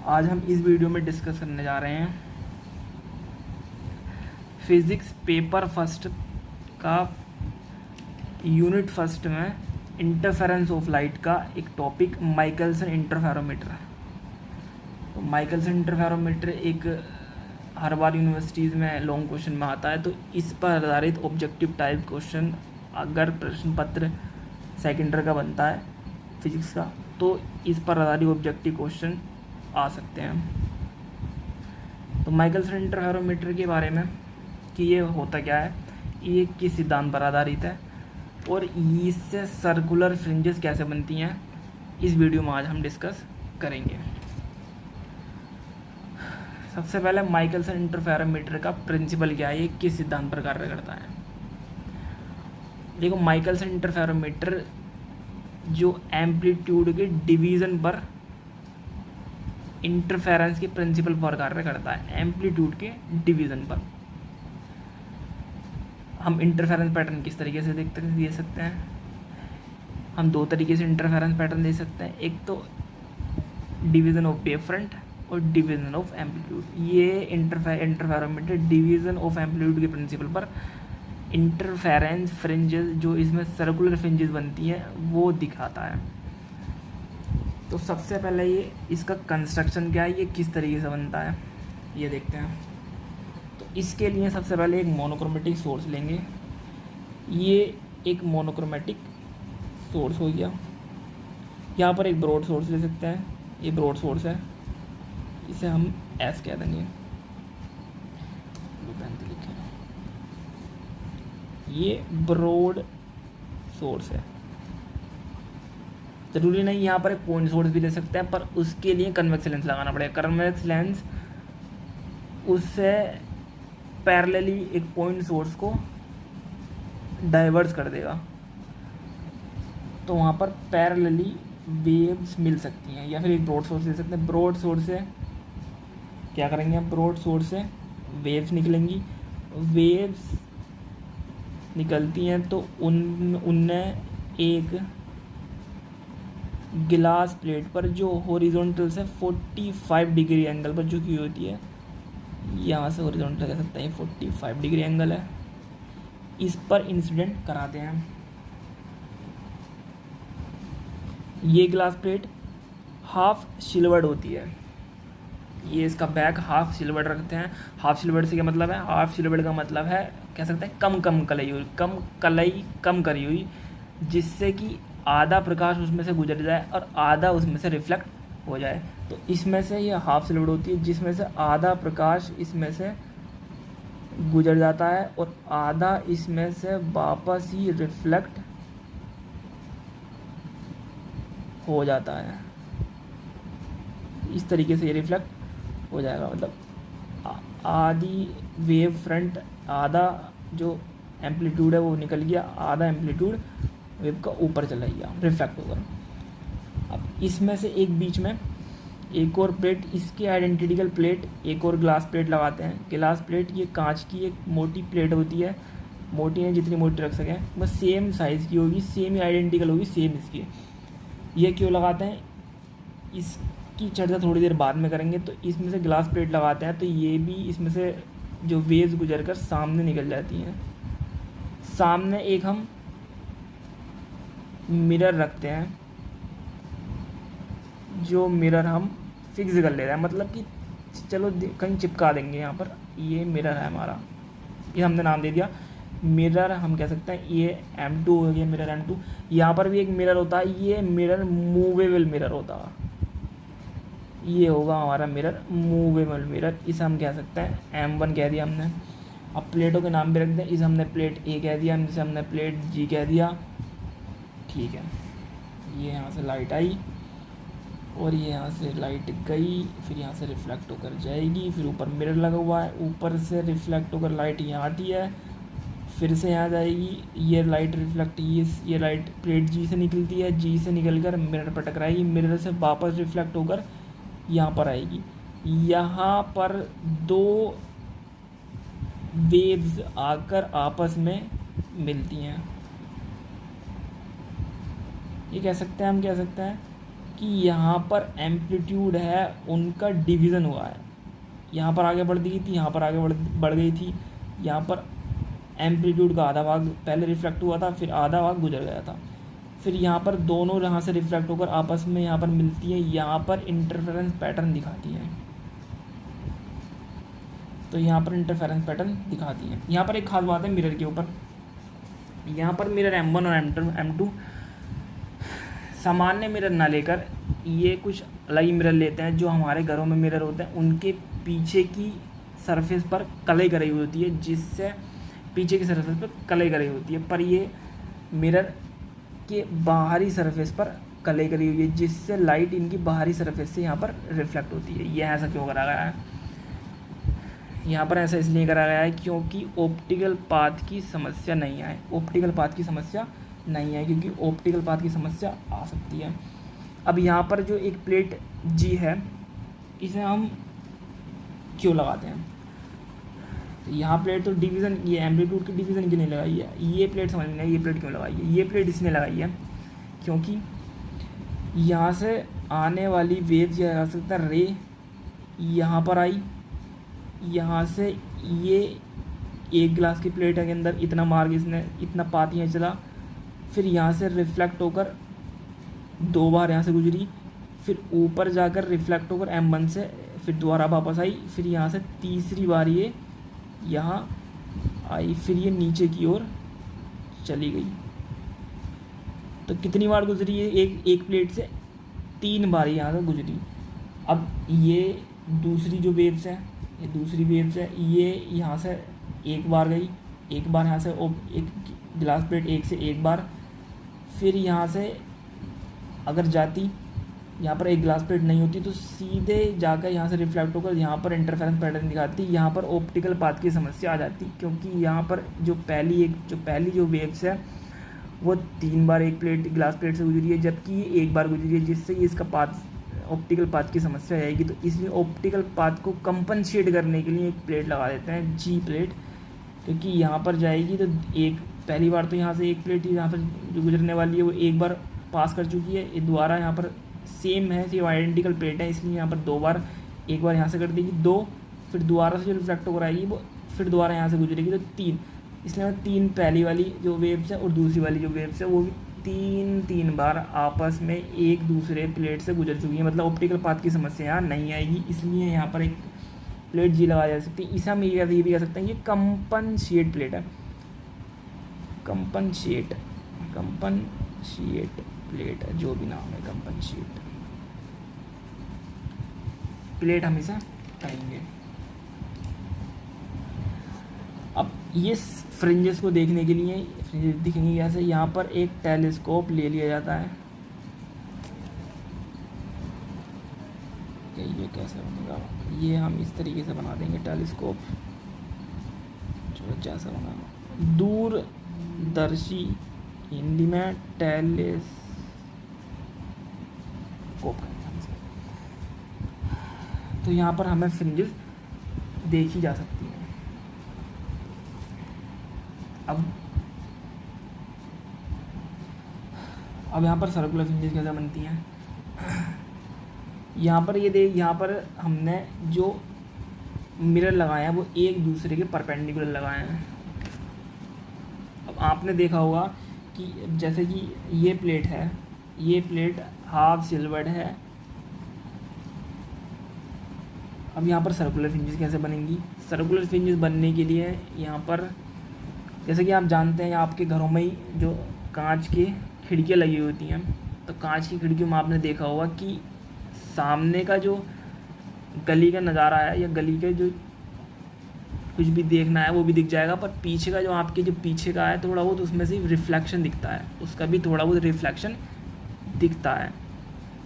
आज हम इस वीडियो में डिस्कस करने जा रहे हैं फिज़िक्स पेपर फर्स्ट का यूनिट फर्स्ट में इंटरफेरेंस ऑफ लाइट का एक टॉपिक माइकलसन इंटरफेरोमीटर। तो माइकलसन इंटरफेरोमीटर एक हर बार यूनिवर्सिटीज़ में लॉन्ग क्वेश्चन में आता है, तो इस पर आधारित ऑब्जेक्टिव टाइप क्वेश्चन अगर प्रश्न पत्र सेकेंडर का बनता है फिजिक्स का, तो इस पर आधारित ऑब्जेक्टिव क्वेश्चन आ सकते हैं। तो माइकलसन इंटरफेरोमीटर के बारे में कि ये होता क्या है, ये किस सिद्धांत पर आधारित है और इससे सर्कुलर फ्रिंजेस कैसे बनती हैं, इस वीडियो में आज हम डिस्कस करेंगे। सबसे पहले माइकलसन इंटरफेरोमीटर का प्रिंसिपल क्या है, ये किस सिद्धांत पर कार्य करता है। देखो, माइकलसन इंटरफेरोमीटर जो एम्पलीट्यूड के डिवीज़न पर इंटरफेरेंस के प्रिंसिपल पर कार्य करता है। एम्पलीट्यूड के डिवीज़न पर हम इंटरफेरेंस पैटर्न किस तरीके से दे सकते हैं, हम दो तरीके से इंटरफेरेंस पैटर्न दे सकते हैं। एक तो डिवीज़न ऑफ वेव फ्रंट और डिवीज़न ऑफ एम्पलीट्यूड। ये इंटरफेरोमीटर डिवीज़न ऑफ एम्पलीट्यूड के प्रिंसिपल पर इंटरफेरेंस फ्रिंजेस, जो इसमें सर्कुलर फ्रिंजेस बनती हैं, वो दिखाता है। तो सबसे पहले ये इसका कंस्ट्रक्शन क्या है, ये किस तरीके से बनता है, ये देखते हैं। तो इसके लिए सबसे पहले एक मोनोक्रोमेटिक सोर्स लेंगे। ये एक मोनोक्रोमेटिक सोर्स हो गया। यहाँ पर एक ब्रॉड सोर्स ले सकते हैं, ये ब्रॉड सोर्स है, इसे हम एस कह देंगे। ये ब्रॉड सोर्स है। ज़रूरी नहीं यहाँ पर एक पॉइंट सोर्स भी ले सकते हैं, पर उसके लिए कन्वेक्स लेंस लगाना पड़ेगा। कन्वेक्स लेंस उससे पैरेलली एक पॉइंट सोर्स को डाइवर्स कर देगा, तो वहाँ पर पैरेलली वेव्स मिल सकती हैं। या फिर एक ब्रॉड सोर्स ले सकते हैं। ब्रॉड सोर्स से क्या करेंगे, ब्रॉड सोर्स से वेव्स निकलेंगी। वेव्स निकलती हैं तो उनने एक गिलास प्लेट पर जो हॉरिजॉन्टल से 45 डिग्री एंगल पर झुकी होती है, यहाँ से हॉरिजॉन्टल कह सकते हैं, 45 डिग्री एंगल है, इस पर इंसिडेंट कराते हैं। ये ग्लास प्लेट हाफ सिल्वर्ड होती है। ये इसका बैक हाफ सिल्वर्ड रखते हैं। हाफ सिल्वर्ड से क्या मतलब है, हाफ सिल्वर्ड का मतलब है कह सकते हैं कम करी हुई, जिससे कि आधा प्रकाश उसमें से गुजर जाए और आधा उसमें से रिफ्लेक्ट हो जाए। तो इसमें से ये हाफ सिल्वर्ड होती है, जिसमें से आधा प्रकाश इसमें से गुजर जाता है और आधा इसमें से वापस ही रिफ्लेक्ट हो जाता है। इस तरीके से ये रिफ्लेक्ट हो जाएगा, मतलब आधी वेव फ्रंट, आधा जो एम्पलीट्यूड है वो निकल गया, आधा एम्पलीट्यूड वेव का ऊपर चला गया रिफ्लेक्ट होकर। अब इसमें से एक बीच में एक और प्लेट, इसके आइडेंटिकल प्लेट, एक और ग्लास प्लेट लगाते हैं। ग्लास प्लेट ये कांच की एक मोटी प्लेट होती है, मोटी है जितनी मोटी रख सकें, बस सेम साइज़ की होगी, सेम ही आइडेंटिकल होगी, सेम इसकी। ये क्यों लगाते हैं, इसकी चर्चा थोड़ी देर बाद में करेंगे। तो इसमें से ग्लास प्लेट लगाते हैं तो ये भी इसमें से जो वेव्स गुजर कर सामने निकल जाती हैं। सामने एक हम मिरर रखते हैं, जो मिरर हम फिक्स कर ले रहे हैं, मतलब कि चलो कहीं चिपका देंगे। यहाँ पर ये मिरर है हमारा, ये हमने नाम दे दिया मिरर। हम कह सकते हैं ये M2 हो गया, मिरर M2। यहाँ पर भी एक मिरर होता है, ये मिरर मूवेबल मिरर होता है, ये होगा हमारा मिरर मूवेबल मिरर। इसे हम कह सकते हैं M1 कह दिया हमने। अब प्लेटों के नाम भी रख दें, इसे हमने प्लेट A कह दिया, इसे हमने प्लेट G कह दिया, ठीक है। ये यहाँ से लाइट आई और ये यहाँ से लाइट गई, फिर यहाँ से रिफ्लेक्ट होकर जाएगी, फिर ऊपर मिरर लगा हुआ है, ऊपर से रिफ्लेक्ट होकर लाइट यहाँ आती है, फिर से यहाँ जाएगी, ये लाइट रिफ्लेक्ट, ये लाइट प्लेट G से निकलती है, G से निकलकर मिरर पर टकराएगी, मिरर से वापस रिफ्लेक्ट होकर यहाँ पर आएगी। यहाँ पर दो वेव्स आकर आपस में मिलती हैं। ये कह सकते हैं, हम कह सकते हैं कि यहाँ पर एम्पलीट्यूड है उनका डिवीज़न हुआ है, यहाँ पर आगे बढ़ गई थी, यहाँ पर आगे बढ़ गई थी, यहाँ पर एम्पलीट्यूड का आधा भाग पहले रिफ्लेक्ट हुआ था, फिर आधा भाग गुजर गया था, फिर यहाँ पर दोनों यहाँ से रिफ्लेक्ट होकर आपस में यहाँ पर मिलती है, यहाँ पर इंटरफेरेंस पैटर्न दिखाती है। तो यहाँ पर इंटरफेरेंस पैटर्न दिखाती है। यहाँ पर एक खास बात है मिरर के ऊपर, यहाँ पर मिरर M1 और M2 सामान्य मिरर ना लेकर ये कुछ अलग ही मिरर लेते हैं। जो हमारे घरों में मिरर होते हैं उनके पीछे की सरफेस पर कलई कराई हुई होती है, जिससे पीछे की सरफेस पर कलई कराई होती है, पर ये मिरर के बाहरी सरफेस पर कलई करी हुई है, जिससे लाइट इनकी बाहरी सरफेस से यहाँ पर रिफ्लेक्ट होती है। ये ऐसा क्यों करा गया है? यहाँ पर ऐसा इसलिए करा गया है क्योंकि ऑप्टिकल पाथ की समस्या नहीं आए। ऑप्टिकल पाथ की समस्या नहीं है, क्योंकि ऑप्टिकल पाथ की समस्या आ सकती है। अब यहाँ पर जो एक प्लेट जी है, इसे हम क्यों लगाते हैं? तो यहाँ प्लेट तो डिवीज़न, ये एम्पलीट्यूड की डिवीज़न क्यों नहीं लगाई है? ये प्लेट समझ में नहीं, ये प्लेट क्यों लगाई है? ये प्लेट इसने लगाई है क्योंकि यहाँ से आने वाली वेव या कह सकता है रे यहाँ पर आई, यहाँ से ये एक गिलास की प्लेट के अंदर इतना मार्ग इसने इतना पाथ यहाँ चला, फिर यहाँ से रिफ्लेक्ट होकर 2 बार यहाँ से गुजरी, फिर ऊपर जाकर रिफ्लेक्ट होकर M1 से फिर दोबारा वापस आई, फिर यहाँ से तीसरी बार ये यहाँ आई, फिर ये नीचे की ओर चली गई। तो कितनी बार गुजरी है? एक प्लेट से 3 बार यहाँ से गुजरी। अब ये दूसरी जो वेव्स है, ये दूसरी वेव्स है, ये यहाँ से एक बार गई, एक बार यहाँ से एक गिलास प्लेट एक से एक बार, फिर यहाँ से अगर जाती, यहाँ पर एक ग्लास प्लेट नहीं होती तो सीधे जाकर यहाँ से रिफ्लेक्ट होकर यहाँ पर इंटरफेरेंस पैटर्न दिखाती, यहाँ पर ऑप्टिकल पाथ की समस्या आ जाती, क्योंकि यहाँ पर जो पहली जो वेव्स है वो 3 बार एक प्लेट ग्लास प्लेट से गुजरी है, जबकि ये एक बार गुजरी है, जिससे इसका पाथ ऑप्टिकल पाथ की समस्या आएगी। तो इसलिए ऑप्टिकल पाथ को कंपनसेट करने के लिए एक प्लेट लगा देते हैं, जी प्लेट, क्योंकि यहाँ पर जाएगी तो एक पहली बार तो यहाँ से एक प्लेट यहाँ पर जो गुजरने वाली है वो एक बार पास कर चुकी है, ये दोबारा यहाँ पर सेम है, सेम आइडेंटिकल प्लेट है, इसलिए यहाँ पर 2 बार, एक बार यहाँ से कर देगी 2, फिर दोबारा से जो रिफ्लेक्ट होकर आएगी वो फिर दोबारा यहाँ से गुजरेगी तो 3, इसलिए 3 पहली वाली जो वेव्स है और दूसरी वाली जो वेव्स है वो भी 3 बार आपस में एक दूसरे प्लेट से गुजर चुकी है। मतलब ऑप्टिकल पाथ की समस्या यहाँ नहीं आएगी, इसलिए यहाँ पर एक प्लेट जी लगाई जा सकती है। इसे हम ये भी कह सकते हैं, ये कंपनसेट प्लेट है, कंपनसेट प्लेट है, जो भी नाम है कंपनसेट प्लेट हम इसे कहेंगे। अब ये फ्रिंजेस को देखने के लिए फ्रिंजेस दिखेंगे कैसे? यहाँ पर एक टेलीस्कोप ले लिया जाता है। ये कैसे बनेगा? ये हम इस तरीके से बना देंगे टेलीस्कोप, जो जैसा बना दूरदर्शी, हिंदी में टेलीस्कोप। तो यहाँ पर हमें फ्रिंजेस देखी जा सकती है। अब यहाँ पर सर्कुलर फ्रिंजेस कैसे बनती हैं? यहाँ पर ये देख, यहाँ पर हमने जो मिरर लगाए हैं वो एक दूसरे के परपेंडिकुलर लगाए हैं। अब आपने देखा होगा कि जैसे कि ये प्लेट है, ये प्लेट हाफ सिल्वर्ड है। अब यहाँ पर सर्कुलर फ्रिंजेस कैसे बनेंगी? सर्कुलर फ्रिंजेस बनने के लिए यहाँ पर, जैसे कि आप जानते हैं आपके घरों में ही जो कांच की खिड़कियाँ लगी होती हैं, तो कांच की खिड़कियों में आपने देखा होगा कि सामने का जो गली का नज़ारा है या गली के जो कुछ भी देखना है वो भी दिख जाएगा, पर पीछे का जो आपके जो पीछे का है थोड़ा बहुत उसमें से रिफ्लेक्शन दिखता है, उसका भी थोड़ा बहुत रिफ्लेक्शन दिखता है।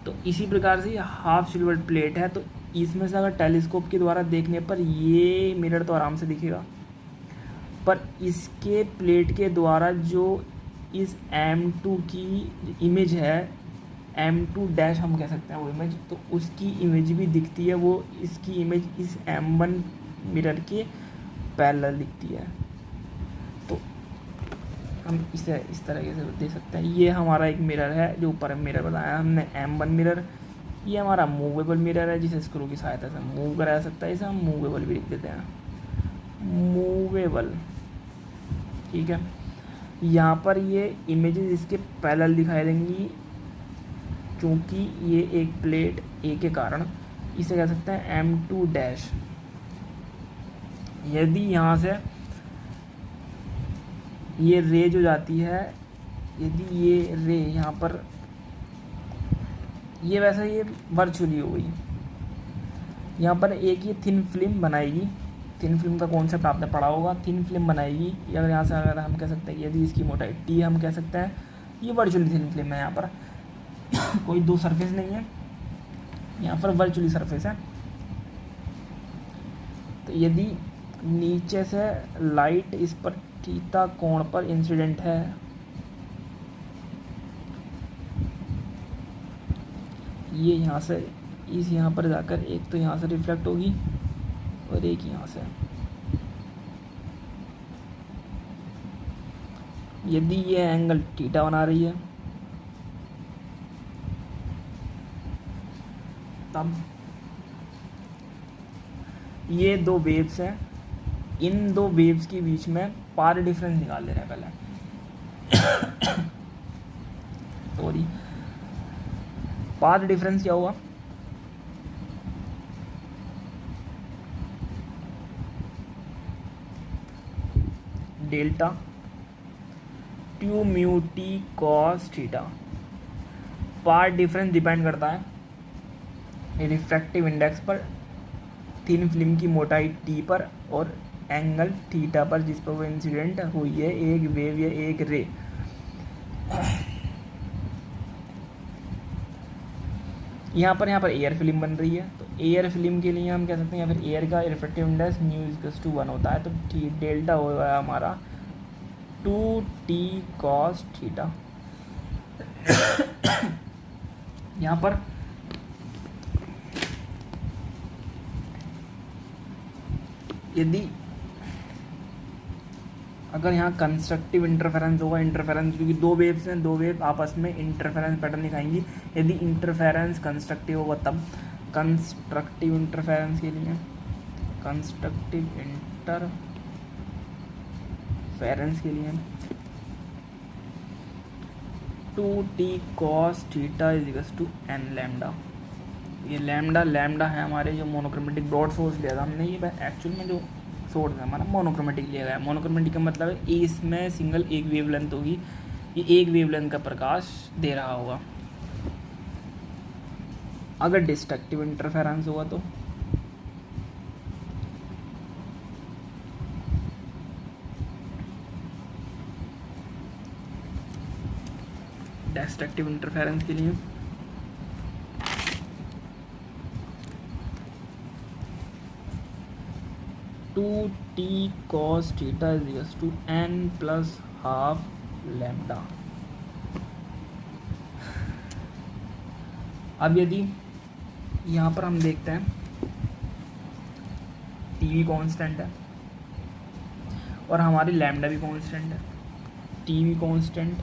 तो इसी प्रकार से हाफ सिल्वर प्लेट है, तो इसमें से अगर टेलीस्कोप के द्वारा देखने पर ये मिरर तो आराम से दिखेगा, पर इसके प्लेट के द्वारा जो इस M2 की इमेज है, M2 डैश हम कह सकते हैं वो इमेज, तो उसकी इमेज भी दिखती है, वो इसकी इमेज इस M1 मिरर के पैरेलल दिखती है। तो हम इसे इस तरीके से दे सकते हैं। ये हमारा एक मिरर है जो ऊपर मिरर बताया हमने M1 मिरर। ये हमारा मूवेबल मिरर है जिसे स्क्रू की सहायता से मूव कराया जा सकता है, इसे हम मूवेबल भी लिख देते हैं, मूवेबल। ठीक है, यहाँ पर ये इमेजेस इसके पैरेलल दिखाई देंगी क्योंकि ये एक प्लेट ए के कारण। इसे कह सकते हैं M2 डैश। यदि यहाँ से ये रे जो जाती है, यदि ये रे यहाँ पर, ये वैसे ये वर्चुअली हो गई, यहाँ पर एक ये थिन फिल्म बनाएगी। थिन फिल्म का कॉन्सेप्ट आपने पढ़ा होगा, थिन फिल्म बनाएगी। अगर यहाँ से अगर हम कह सकते हैं यदि इसकी मोटाई टी हम कह सकते हैं, ये वर्चुअली थिन फिल्म है। यहाँ पर कोई दो सरफेस नहीं है, यहाँ पर वर्चुअली सरफेस है। तो यदि नीचे से लाइट इस पर थीटा कोण पर इंसिडेंट है, ये यहाँ से इस यहाँ पर जाकर एक तो यहाँ से रिफ्लेक्ट होगी और एक यहाँ से। यदि ये एंगल थीटा बना रही है तब ये दो वेव्स हैं, इन दो वेव्स के बीच में पाथ डिफरेंस निकाल ले रहे हैं पहले। सॉरी, पाथ डिफरेंस क्या हुआ? Delta two mu t cos theta. Path difference depend करता है रिफ्रैक्टिव इंडेक्स पर, थिन फिल्म की मोटाई टी पर और एंगल थीटा पर जिस पर वो इंसिडेंट हुई है एक वेव या एक रे। यहाँ पर एयर फिल्म बन रही है, तो एयर फिल्म के लिए हम कह सकते हैं या फिर एयर का रिफ्रैक्टिव इंडेक्स μ = 1 होता है। तो डेल्टा होगा हमारा 2t cos थीटा। यहाँ पर यदि अगर यहाँ कंस्ट्रक्टिव इंटरफेरेंस होगा, इंटरफेरेंस क्योंकि दो वेव्स हैं, दो वेव आपस में इंटरफेरेंस पैटर्न दिखाएंगी। यदि इंटरफेरेंस कंस्ट्रक्टिव होगा तब कंस्ट्रक्टिव इंटरफेरेंस के लिए, कंस्ट्रक्टिव इंटरफेरेंस के लिए 2t cos theta = n lambda. ये लैम्डा है हमारे जो मोनोक्रोमेटिक ब्रॉड सोर्स लिया था हमने, ये एक्चुअल में जो सोर्स है हमारा मोनोक्रोमेटिक लिया गया है। मोनोक्रोमेटिक का मतलब है इसमें सिंगल एक वेवलेंथ होगी, ये एक वेवलेंथ का प्रकाश दे रहा होगा। अगर डिस्ट्रक्टिव इंटरफेरेंस होगा तो डिस्ट्रक्टिव इंटरफेरेंस के लिए 2t cos theta = n + ½ lambda. अब यदि यहाँ पर हम देखते हैं टी भी कॉन्स्टेंट है और हमारी लैम्डा भी कॉन्स्टेंट है, टी भी कॉन्स्टेंट,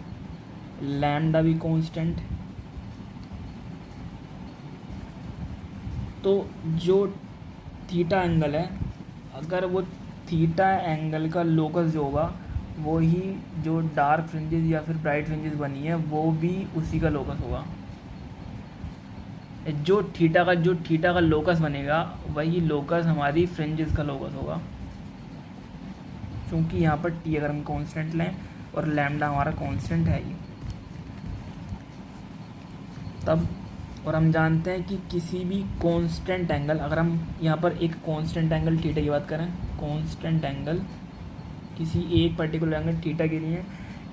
लैम्डा भी कॉन्स्टेंट, तो जो थीटा एंगल है, अगर वो थीटा एंगल का लोकस जो होगा वो ही जो डार्क फ्रिंजेस या फिर ब्राइट फ्रिंजेस बनी है वो भी उसी का लोकस होगा। जो थीटा का लोकस बनेगा वही लोकस हमारी फ्रिंजेस का लोकस होगा, क्योंकि यहाँ पर टी अगर हम कांस्टेंट लें और लैम्डा हमारा कांस्टेंट है ही तब। और हम जानते हैं कि किसी भी कांस्टेंट एंगल, अगर हम यहाँ पर एक कांस्टेंट एंगल थीटा की बात करें, कांस्टेंट एंगल किसी एक पर्टिकुलर एंगल थीटा के लिए,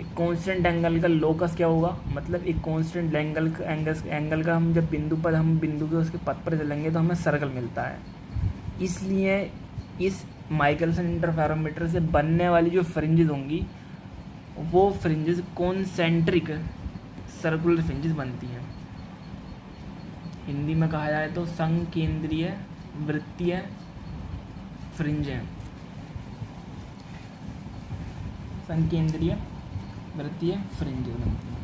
एक कांस्टेंट एंगल का लोकस क्या होगा, मतलब एक कांस्टेंट एंगल का हम जब बिंदु के उसके पथ पर चलेंगे तो हमें सर्कल मिलता है। इसलिए इस माइकलसन इंटरफेरोमीटर से बनने वाली जो फ्रिंजेस होंगी वो फ्रिंजेस कॉन्सेंट्रिक सर्कुलर फ्रिंजेस बनती हैं। हिंदी में कहा जाए तो संकेंद्रीय वृत्तीय फ्रिंजें, संकेंद्रीय वृत्तीय फ्रिंजेस बनती हैं।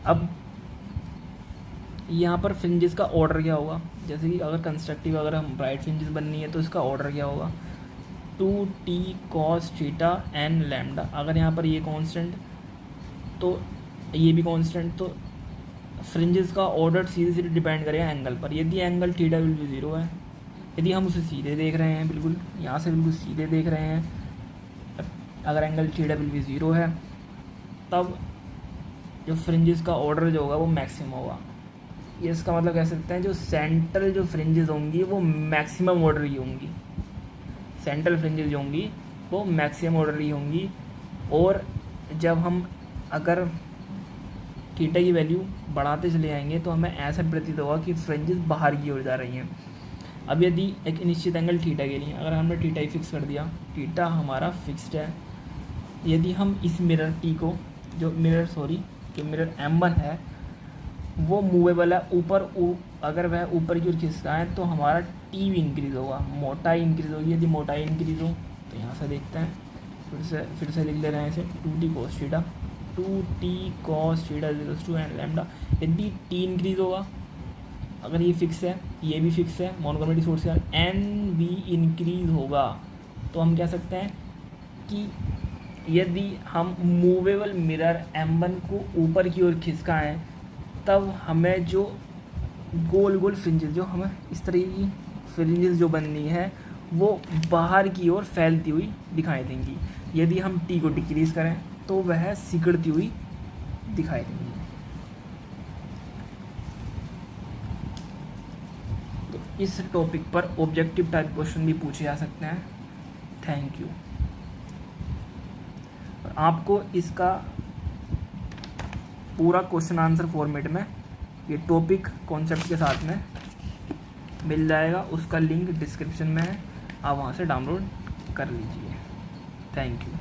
अब यहाँ पर फ्रिंजेस का ऑर्डर क्या होगा, जैसे कि अगर कंस्ट्रक्टिव अगर हम ब्राइट फ्रिंजेस बननी है तो इसका ऑर्डर क्या होगा, 2t cos theta N lambda. अगर यहाँ पर ये कांस्टेंट तो ये भी कांस्टेंट, तो फ्रिंजेस का ऑर्डर सीधे सीधे डिपेंड करेगा एंगल पर। यदि एंगल थीटा विल बी 0 है, यदि हम उसे सीधे देख रहे हैं, बिल्कुल यहाँ से बिल्कुल सीधे देख रहे हैं, अगर एंगल थीटा विल बी 0 है तब जो फ्रिंजेस का ऑर्डर जो होगा वो मैक्सिमम होगा। ये इसका मतलब कह सकते हैं जो सेंट्रल जो फ्रिंजेस होंगी वो मैक्सिमम ऑर्डर की होंगी, सेंट्रल फ्रिंजेस जो होंगी वो मैक्सिमम ऑर्डर की होंगी। और जब हम अगर थीटा की वैल्यू बढ़ाते चले जाएंगे तो हमें ऐसा प्रतीत होगा कि फ्रिंजेस बाहर की ओर जा रही हैं। अब यदि एक निश्चित एंगल थीटा के लिए अगर हमने थीटा ही फिक्स कर दिया, थीटा हमारा फिक्स्ड है, यदि हम इस मिरर टी को जो मिरर M1 है वो मूवेबल है ऊपर, अगर वह ऊपर की ओर खिसका है तो हमारा टी भी इंक्रीज़ होगा, मोटाई इंक्रीज़ होगी। यदि मोटाई इंक्रीज़ हो तो यहाँ से देखते हैं, फिर से लिख ले रहे हैं इसे 2t cos theta, 2t cos theta equals to n lambda. यदि टी इंक्रीज़ होगा, अगर ये फिक्स है, ये भी फिक्स है, मोनोटोनिक सोर्स है, एन भी इंक्रीज़ होगा, तो हम कह सकते हैं कि यदि हम मूवेबल मिरर M1 को ऊपर की ओर खिसकाएं तब हमें जो गोल गोल फ्रिंजेस, जो हमें इस तरह की फ्रिंजेस जो बननी है वो बाहर की ओर फैलती हुई दिखाई देंगी। यदि हम टी को डिक्रीज़ करें तो वह सिकुड़ती हुई दिखाई देंगी। तो इस टॉपिक पर ऑब्जेक्टिव टाइप क्वेश्चन भी पूछे जा सकते हैं। Thank you. आपको इसका पूरा क्वेश्चन आंसर फॉर्मेट में ये टॉपिक कॉन्सेप्ट के साथ में मिल जाएगा, उसका लिंक डिस्क्रिप्शन में है, आप वहाँ से डाउनलोड कर लीजिए। Thank you.